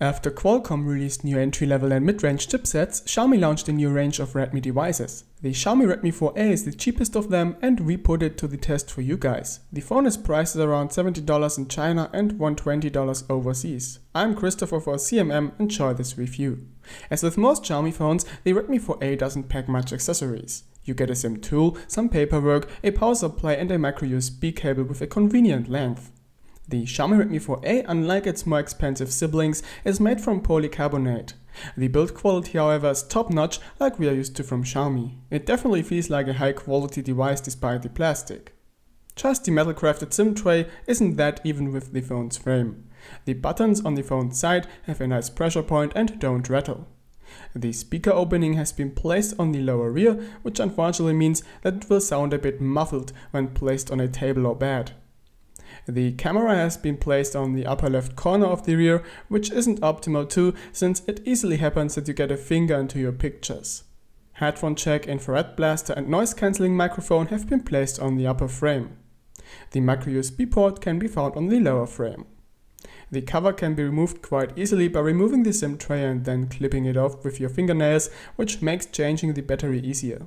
After Qualcomm released new entry-level and mid-range chipsets, Xiaomi launched a new range of Redmi devices. The Xiaomi Redmi 4A is the cheapest of them, and we put it to the test for you guys. The phone is priced at around $70 in China and $120 overseas. I'm Christopher for CMM, enjoy this review. As with most Xiaomi phones, the Redmi 4A doesn't pack much accessories. You get a SIM tool, some paperwork, a power supply and a micro USB cable with a convenient length. The Xiaomi Redmi 4A, unlike its more expensive siblings, is made from polycarbonate. The build quality, however, is top-notch, like we are used to from Xiaomi. It definitely feels like a high-quality device despite the plastic. Just the metal-crafted SIM tray isn't that even with the phone's frame. The buttons on the phone's side have a nice pressure point and don't rattle. The speaker opening has been placed on the lower rear, which unfortunately means that it will sound a bit muffled when placed on a table or bed. The camera has been placed on the upper left corner of the rear, which isn't optimal too, since it easily happens that you get a finger into your pictures. Headphone jack, infrared blaster and noise cancelling microphone have been placed on the upper frame. The micro USB port can be found on the lower frame. The cover can be removed quite easily by removing the SIM tray and then clipping it off with your fingernails, which makes changing the battery easier.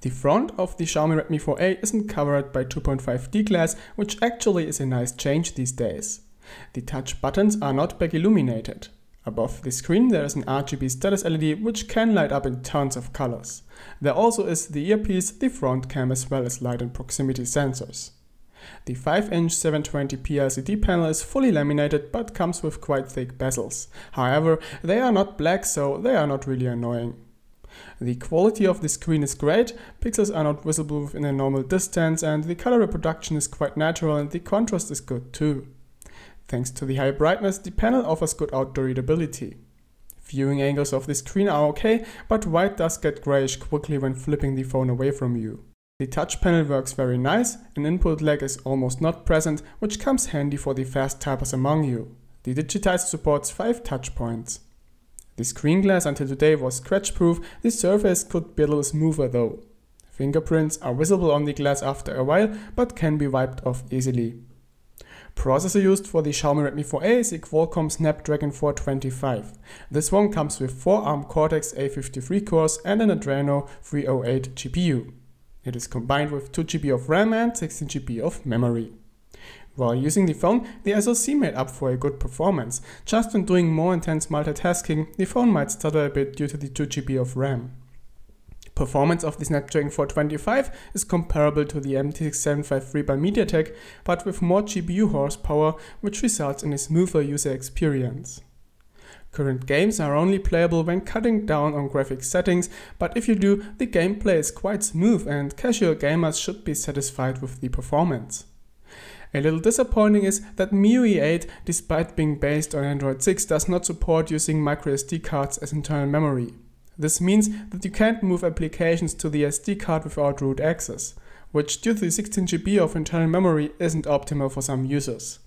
The front of the Xiaomi Redmi 4A isn't covered by 2.5D glass, which actually is a nice change these days. The touch buttons are not back illuminated. Above the screen there is an RGB status LED which can light up in tons of colors. There also is the earpiece, the front cam as well as light and proximity sensors. The 5-inch 720p LCD panel is fully laminated but comes with quite thick bezels. However, they are not black, so they are not really annoying. The quality of the screen is great, pixels are not visible within a normal distance, and the color reproduction is quite natural and the contrast is good too. Thanks to the high brightness, the panel offers good outdoor readability. Viewing angles of the screen are okay, but white does get grayish quickly when flipping the phone away from you. The touch panel works very nice, an input lag is almost not present, which comes handy for the fast typers among you. The digitizer supports 5 touch points. The screen glass until today was scratch-proof, the surface could be a little smoother though. Fingerprints are visible on the glass after a while, but can be wiped off easily. Processor used for the Xiaomi Redmi 4A is a Qualcomm Snapdragon 425. This one comes with 4 ARM Cortex-A53 cores and an Adreno 308 GPU. It is combined with 2 GB of RAM and 16 GB of memory. While using the phone, the SoC made up for a good performance. Just when doing more intense multitasking, the phone might stutter a bit due to the 2 GB of RAM. Performance of the Snapdragon 425 is comparable to the MT 753 by MediaTek, but with more GPU horsepower, which results in a smoother user experience. Current games are only playable when cutting down on graphics settings, but if you do, the gameplay is quite smooth and casual gamers should be satisfied with the performance. A little disappointing is that MIUI 8, despite being based on Android 6, does not support using microSD cards as internal memory. This means that you can't move applications to the SD card without root access, which due to the 16 GB of internal memory isn't optimal for some users.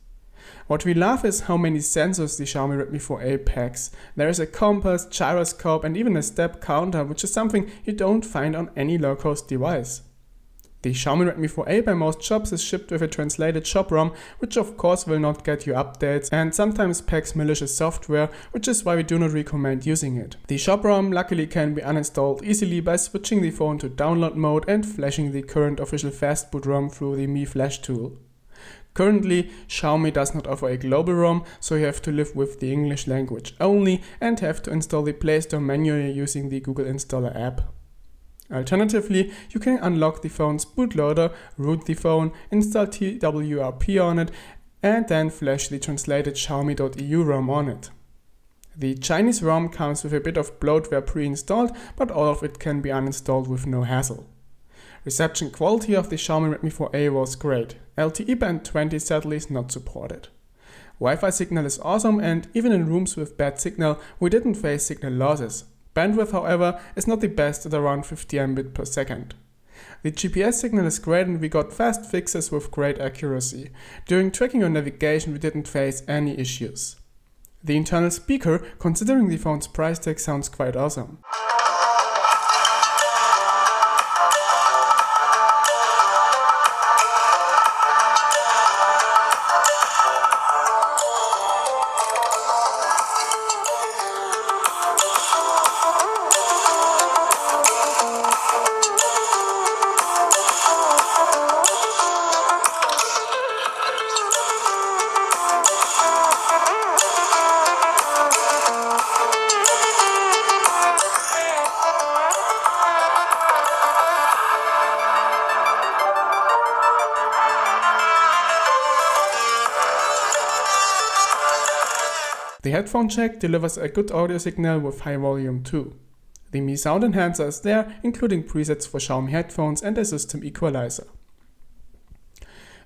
What we love is how many sensors the Xiaomi Redmi 4A packs. There is a compass, gyroscope and even a step counter, which is something you don't find on any low-cost device. The Xiaomi Redmi 4A by most shops is shipped with a translated shop ROM, which of course will not get you updates and sometimes packs malicious software, which is why we do not recommend using it. The shop ROM luckily can be uninstalled easily by switching the phone to download mode and flashing the current official fastboot ROM through the Mi Flash tool. Currently, Xiaomi does not offer a global ROM, so you have to live with the English language only and have to install the Play Store manually using the Google Installer app. Alternatively, you can unlock the phone's bootloader, root the phone, install TWRP on it, and then flash the translated Xiaomi.eu ROM on it. The Chinese ROM comes with a bit of bloatware pre-installed, but all of it can be uninstalled with no hassle. Reception quality of the Xiaomi Redmi 4A was great. LTE band 20 sadly is not supported. Wi-Fi signal is awesome, and even in rooms with bad signal, we didn't face signal losses. Bandwidth, however, is not the best at around 50 Mbit per second. The GPS signal is great and we got fast fixes with great accuracy. During tracking or navigation we didn't face any issues. The internal speaker, considering the phone's price tag, sounds quite awesome. The headphone jack delivers a good audio signal with high volume too. The Mi Sound Enhancer is there, including presets for Xiaomi headphones and a system equalizer.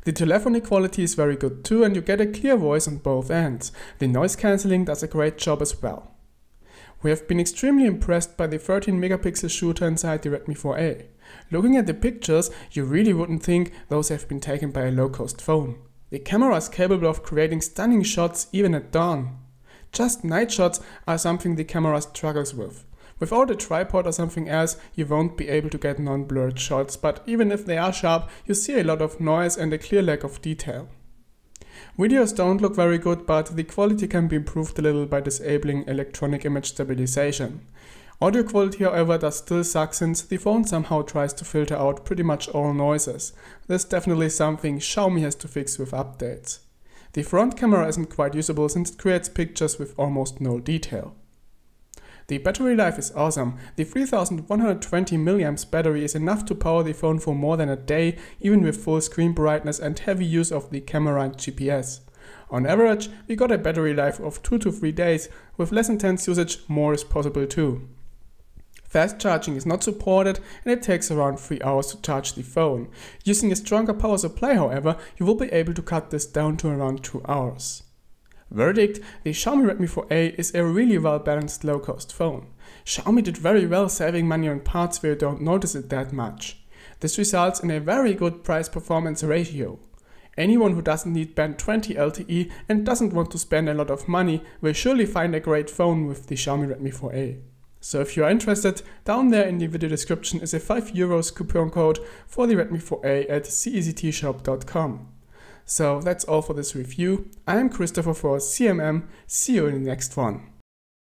The telephony quality is very good too, and you get a clear voice on both ends. The noise cancelling does a great job as well. We have been extremely impressed by the 13 megapixel shooter inside the Redmi 4A. Looking at the pictures, you really wouldn't think those have been taken by a low-cost phone. The camera is capable of creating stunning shots even at dawn. Just night shots are something the camera struggles with. Without a tripod or something else, you won't be able to get non-blurred shots, but even if they are sharp, you see a lot of noise and a clear lack of detail. Videos don't look very good, but the quality can be improved a little by disabling electronic image stabilization. Audio quality, however, does still suck since the phone somehow tries to filter out pretty much all noises. This is definitely something Xiaomi has to fix with updates. The front camera isn't quite usable since it creates pictures with almost no detail. The battery life is awesome. The 3120 mAh battery is enough to power the phone for more than a day, even with full screen brightness and heavy use of the camera and GPS. On average, we got a battery life of 2 to 3 days. With less intense usage, more is possible too. Fast charging is not supported and it takes around 3 hours to charge the phone. Using a stronger power supply, however, you will be able to cut this down to around 2 hours. Verdict: the Xiaomi Redmi 4A is a really well-balanced low-cost phone. Xiaomi did very well saving money on parts where you don't notice it that much. This results in a very good price-performance ratio. Anyone who doesn't need Band 20 LTE and doesn't want to spend a lot of money will surely find a great phone with the Xiaomi Redmi 4A. So if you are interested, down there in the video description is a €5 coupon code for the Redmi 4A at CEZTshop.com. So that's all for this review. I am Christopher for CMM. See you in the next one.